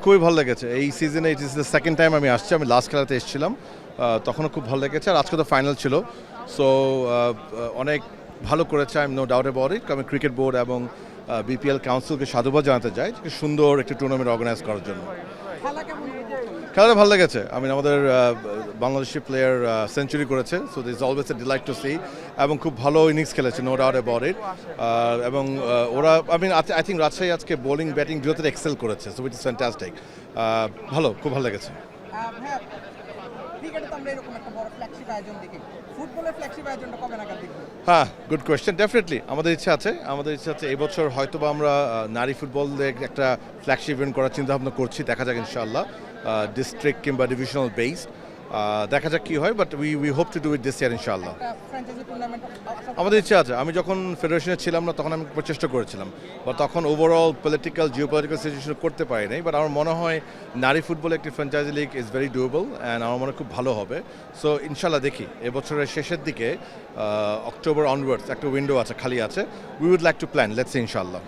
খুবই ভালো লেগেছে এই সিজনে। ইট ইস দ্য সেকেন্ড টাইম আমি আসছি। আমি লাস্ট খেলাতে এসেছিলাম, তখনও খুব ভালো লেগেছে। আর আজকে তো ফাইনাল ছিল, সো অনেক ভালো করেছে। I am no doubt about it. আমি ক্রিকেট বোর্ড এবং বিপিএল কাউন্সিলকে সাধুবাদ জানাতে চাই যে সুন্দর একটি টুর্নামেন্ট অর্গানাইজ করার জন্য। খেলাটা ভালো লেগেছে। আমাদের বাংলাদেশি প্লেয়ার সেঞ্চুরি করেছে, so this always a delight to see. এবং খুব ভালো ইনিংস খেলেছে, নো ডাউট অ্যাবাউট ইট। এবং ওরা আই থিঙ্ক রাজশাহী আজকে বোলিং ব্যাটিং দুটোতে এক্সেল করেছে, সো ইট ইস ফ্যান্টাস্টিক। ভালো, খুব ভালো লেগেছে। ভাইয়া, ক্রিকেটে তো আমরা এরকম একটা বড় ফ্ল্যাগশিপ আয়োজন দেখি, ফুটবলের ফ্ল্যাগশিপ আয়োজনটা কবে নাগাদ দেখবো? হ্যাঁ, গুড কোয়েশ্চেন। ডেফিনেটলি আমাদের ইচ্ছা আছে। এই বছর হয়তো বা আমরা নারী ফুটবলের একটা ফ্ল্যাগশিপ ইভেন্ট করার চিন্তা ভাবনা করছি। দেখা যাক ইনশাআল্লাহ, ডিস্ট্রিক্ট কিংবা ডিভিশনাল বেস। দেখা যাক কি হয়, but we hope to do it this year ইনশাআল্লাহ। ফ্র্যাঞ্চাইজি টুর্নামেন্ট আমাদের ইচ্ছা আছে। আমি যখন ফেডারেশনে ছিলাম না তখন আমি প্রচেষ্টা করেছিলাম, বা তখন ওভারঅল পলিটিক্যাল জিওপলিটিক্যাল সিচুয়েশন করতে পারি নাই। বাট আমার মনে হয় নারী ফুটবলে একটি franchise league is very doable and আমার মনে হয় খুব ভালো হবে। সো ইনশাল্লাহ দেখি এবছরের শেষের দিকে অক্টোবর অনওয়ার্ডস একটা উইন্ডো আছে, খালি আছে। We would like to plan, let's see ইনশাল্লাহ।